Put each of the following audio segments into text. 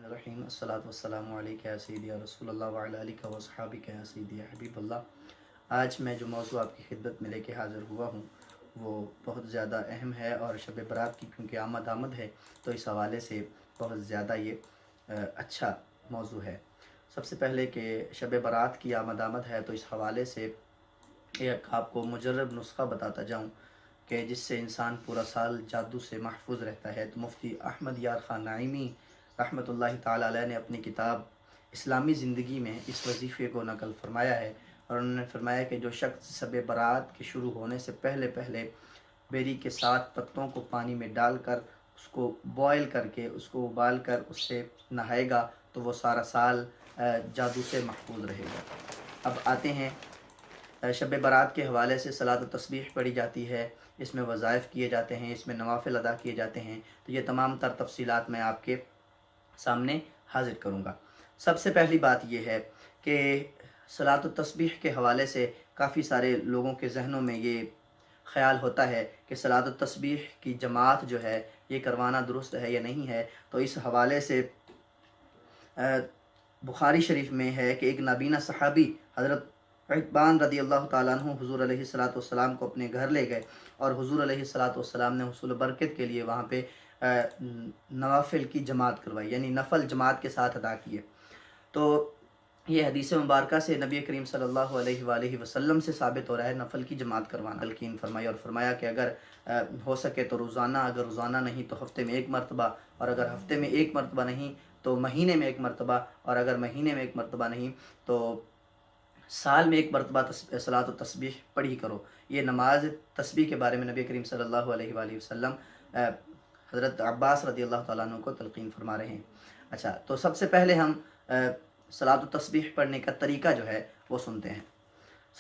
الرحیم الصلاۃ والسلام علیکہ یا سیدی یا رسول اللہ وعلی آلہ و صحابہ یا سیدی یا حبیب اللہ۔ آج میں جو موضوع آپ کی خدمت میں لے کے حاضر ہوا ہوں وہ بہت زیادہ اہم ہے، اور شب برات کی کیونکہ آمد ہے تو اس حوالے سے بہت زیادہ یہ اچھا موضوع ہے۔ سب سے پہلے کہ شب برات کی آمد ہے تو اس حوالے سے ایک آپ کو مجرب نسخہ بتاتا جاؤں کہ جس سے انسان پورا سال جادو سے محفوظ رہتا ہے، تو مفتی احمد یار خان نعیمی رحمۃ اللہ تعالیٰ علیہ نے اپنی کتاب اسلامی زندگی میں اس وظیفے کو نقل فرمایا ہے، اور انہوں نے فرمایا کہ جو شخص شب برات کے شروع ہونے سے پہلے بیری کے 7 پتوں کو پانی میں ڈال کر اس کو بوائل کر کے اس کو ابال کر اس سے نہائے گا تو وہ سارا سال جادو سے محفوظ رہے گا۔ اب آتے ہیں شب برات کے حوالے سے صلاۃ و تسبیح پڑھی جاتی ہے، اس میں وظائف کیے جاتے ہیں، اس میں نوافل ادا کیے جاتے ہیں، تو یہ تمام تر تفصیلات میں آپ کے سامنے حاضر کروں گا۔ سب سے پہلی بات یہ ہے کہ صلاۃ و تسبیح کے حوالے سے کافی سارے لوگوں کے ذہنوں میں یہ خیال ہوتا ہے کہ صلاۃ و تسبیح کی جماعت جو ہے یہ کروانا درست ہے یا نہیں ہے، تو اس حوالے سے بخاری شریف میں ہے کہ ایک نابینا صحابی حضرت عتبان رضی اللہ تعالیٰ عنہ حضور علیہ الصلاۃ والسلام کو اپنے گھر لے گئے، اور حضور علیہ الصلاۃ والسلام نے حصول برکت کے لیے وہاں پہ نوافل کی جماعت کروائی، یعنی نفل جماعت کے ساتھ ادا کیے۔ تو یہ حدیث مبارکہ سے نبی کریم صلی اللہ علیہ وآلہ وسلم سے ثابت ہو رہا ہے نفل کی جماعت کروانا۔ تلقین فرمائی اور فرمایا کہ اگر ہو سکے تو روزانہ، اگر روزانہ نہیں تو ہفتے میں 1 مرتبہ، اور اگر ہفتے میں 1 مرتبہ نہیں تو مہینے میں 1 مرتبہ، اور اگر مہینے میں 1 مرتبہ نہیں تو سال میں 1 مرتبہ صلاۃ و تسبیح پڑھی کرو۔ یہ نماز تسبیح کے بارے میں نبی کریم صلی اللہ علیہ وآلہ وسلم حضرت عباس رضی اللہ تعالیٰ عنہ کو تلقین فرما رہے ہیں۔ اچھا، تو سب سے پہلے ہم صلاۃ و تسبیح پڑھنے کا طریقہ جو ہے وہ سنتے ہیں۔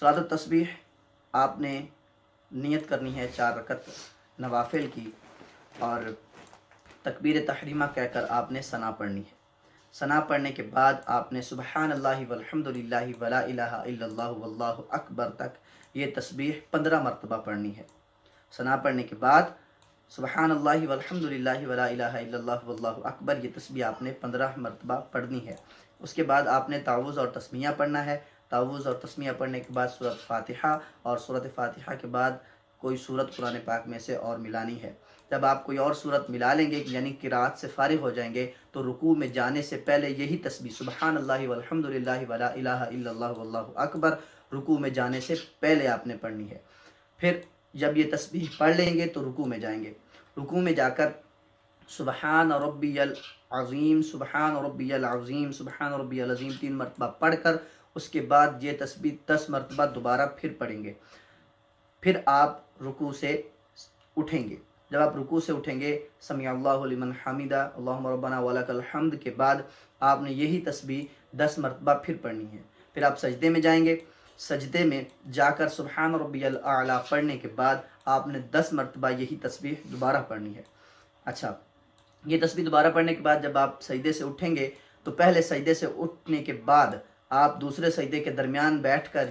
صلاۃ و تسبیح آپ نے نیت کرنی ہے 4 رکعت نوافل کی، اور تکبیر تحریمہ کہہ کر آپ نے ثنا پڑھنی ہے۔ ثنا پڑھنے کے بعد آپ نے سبحان اللہ والحمد للہ ولا الہ الا اللہ واللہ اکبر تک یہ تسبیح 15 مرتبہ پڑھنی ہے۔ ثنا پڑھنے کے بعد سبحان اللہ والحمد للہ ولا الہ الا اللہ واللہ اکبر یہ تسبیح آپ نے 15 مرتبہ پڑھنی ہے۔ اس کے بعد آپ نے تعوذ اور تسمیہ پڑھنا ہے۔ تعوذ اور تسمیہ پڑھنے کے بعد سورۃ فاتحہ، اور سورۃ فاتحہ کے بعد کوئی سورت قرآن پاک میں سے اور ملانی ہے۔ جب آپ کوئی اور سورت ملا لیں گے، یعنی قرات سے فارغ ہو جائیں گے، تو رکوع میں جانے سے پہلے یہی تسبیح سبحان اللہ والحمد للہ ولا الہ الا اللہ واللہ اکبر رکوع میں جانے سے پہلے آپ نے پڑھنی ہے۔ پھر جب یہ تسبیح پڑھ لیں گے تو رکوع میں جائیں گے۔ رکوع میں جا کر سبحان ربی العظیم سبحان ربی العظیم سبحان ربی العظیم 3 مرتبہ پڑھ کر اس کے بعد یہ تسبیح 10 مرتبہ دوبارہ پھر پڑھیں گے۔ پھر آپ رکوع سے اٹھیں گے۔ جب آپ رکوع سے اٹھیں گے سمیع اللہ لمن حمیدہ اللہم ربنا ولک الحمد کے بعد آپ نے یہی تسبیح 10 مرتبہ پھر پڑھنی ہے۔ پھر آپ سجدے میں جائیں گے۔ سجدے میں جا کر سبحان ربی الاعلیٰ پڑھنے کے بعد آپ نے 10 مرتبہ یہی تسبیح دوبارہ پڑھنی ہے۔ اچھا، یہ تسبیح دوبارہ پڑھنے کے بعد جب آپ سجدے سے اٹھیں گے تو پہلے سجدے سے اٹھنے کے بعد آپ دوسرے سجدے کے درمیان بیٹھ کر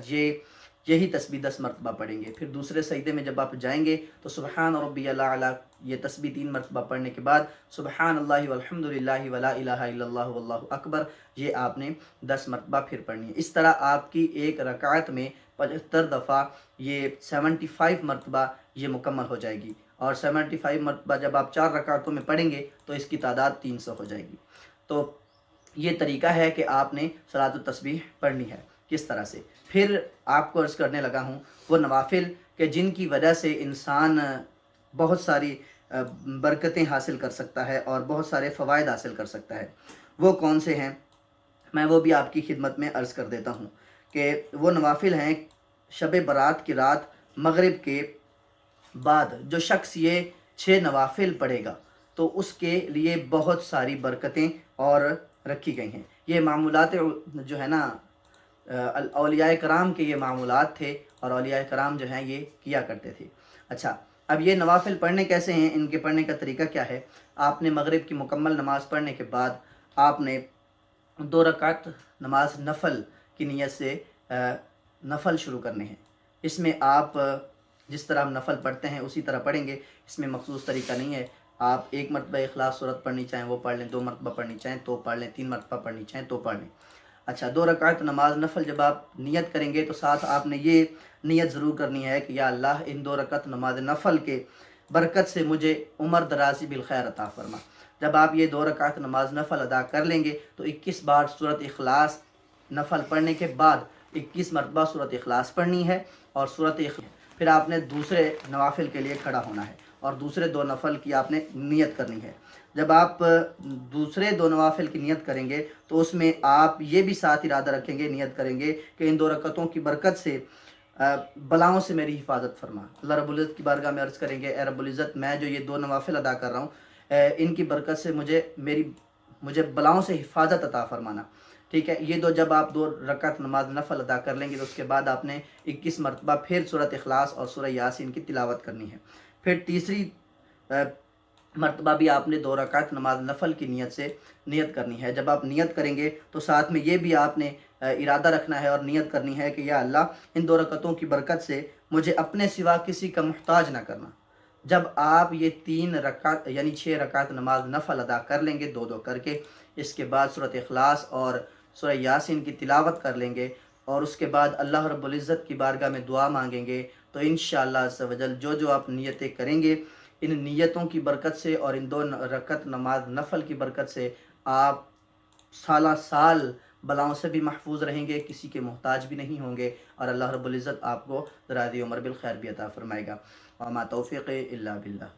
یہی تسبیح 10 مرتبہ پڑھیں گے۔ پھر دوسرے سجدے میں جب آپ جائیں گے تو سبحان ربی الاعلیٰ یہ تسبیح 3 مرتبہ پڑھنے کے بعد سبحان اللہ والحمد للہ ولا الہ الا اللہ واللہ اکبر یہ آپ نے 10 مرتبہ پھر پڑھنی ہے۔ اس طرح آپ کی ایک رکعت میں 75 دفعہ یہ 75 مرتبہ یہ مکمل ہو جائے گی، اور 75 مرتبہ جب آپ 4 رکعتوں میں پڑھیں گے تو اس کی تعداد 300 ہو جائے گی۔ تو یہ طریقہ ہے کہ آپ نے صلاۃ و تسبیح پڑھنی ہے کس طرح سے۔ پھر آپ کو عرض کرنے لگا ہوں وہ نوافل کہ جن کی وجہ سے انسان بہت ساری برکتیں حاصل کر سکتا ہے اور بہت سارے فوائد حاصل کر سکتا ہے، وہ کون سے ہیں میں وہ بھی آپ کی خدمت میں عرض کر دیتا ہوں کہ وہ نوافل ہیں شب برات کی رات مغرب کے بعد جو شخص یہ 6 نوافل پڑھے گا تو اس کے لیے بہت ساری برکتیں اور رکھی گئی ہیں۔ یہ معمولات جو ہے نا اولیاء کرام کے یہ معمولات تھے، اور اولیاء کرام جو ہیں یہ کیا کرتے تھے۔ اچھا، اب یہ نوافل پڑھنے کیسے ہیں، ان کے پڑھنے کا طریقہ کیا ہے۔ آپ نے مغرب کی مکمل نماز پڑھنے کے بعد آپ نے 2 رکعت نماز نفل کی نیت سے نفل شروع کرنے ہیں۔ اس میں آپ جس طرح ہم نفل پڑھتے ہیں اسی طرح پڑھیں گے، اس میں مخصوص طریقہ نہیں ہے۔ آپ ایک مرتبہ اخلاص صورت پڑھنی چاہیں وہ پڑھ لیں، 2 مرتبہ پڑھنی چاہیں تو پڑھ لیں، 3 مرتبہ پڑھنی چاہیں تو پڑھ لیں۔ اچھا، 2 رکعت نماز نفل جب آپ نیت کریں گے تو ساتھ آپ نے یہ نیت ضرور کرنی ہے کہ یا اللہ ان 2 رکعت نماز نفل کے برکت سے مجھے عمر درازی بالخیر عطا فرما۔ جب آپ یہ 2 رکعت نماز نفل ادا کر لیں گے تو 21 بار سورۃ اخلاص نفل پڑھنے کے بعد 21 مرتبہ سورۃ اخلاص پڑھنی ہے، اور پھر آپ نے دوسرے نوافل کے لیے کھڑا ہونا ہے اور دوسرے 2 نفل کی آپ نے نیت کرنی ہے۔ جب آپ دوسرے 2 نوافل کی نیت کریں گے تو اس میں آپ یہ بھی ساتھ ارادہ رکھیں گے، نیت کریں گے کہ ان 2 رکعتوں کی برکت سے بلاؤں سے میری حفاظت فرما۔ اللہ رب العزت کی بارگاہ میں عرض کریں گے، اے رب العزت میں جو یہ 2 نوافل ادا کر رہا ہوں ان کی برکت سے مجھے بلاؤں سے حفاظت عطا فرمانا۔ ٹھیک ہے، یہ 2 جب آپ 2 رکعت نماز نفل ادا کر لیں گے تو اس کے بعد آپ نے 21 مرتبہ پھر سورۃ اخلاص اور سورہ یاسین کی تلاوت کرنی ہے۔ پھر تیسری مرتبہ بھی آپ نے 2 رکعت نماز نفل کی نیت کرنی ہے۔ جب آپ نیت کریں گے تو ساتھ میں یہ بھی آپ نے ارادہ رکھنا ہے اور نیت کرنی ہے کہ یا اللہ ان 2 رکعتوں کی برکت سے مجھے اپنے سوا کسی کا محتاج نہ کرنا۔ جب آپ یہ 3 رکعت یعنی 6 رکعت نماز نفل ادا کر لیں گے 2 کر کے، اس کے بعد سورۃ اخلاص اور سورہ یاسین کی تلاوت کر لیں گے اور اس کے بعد اللہ رب العزت کی بارگاہ میں دعا مانگیں گے تو انشاءاللہ عز و جل جو آپ نیتیں کریں گے ان نیتوں کی برکت سے اور ان 2 رکعت نماز نفل کی برکت سے آپ سالہ سال بلاؤں سے بھی محفوظ رہیں گے، کسی کے محتاج بھی نہیں ہوں گے، اور اللہ رب العزت آپ کو دراز عمر بالخیر بھی عطا فرمائے گا۔ وما توفیق الا باللہ۔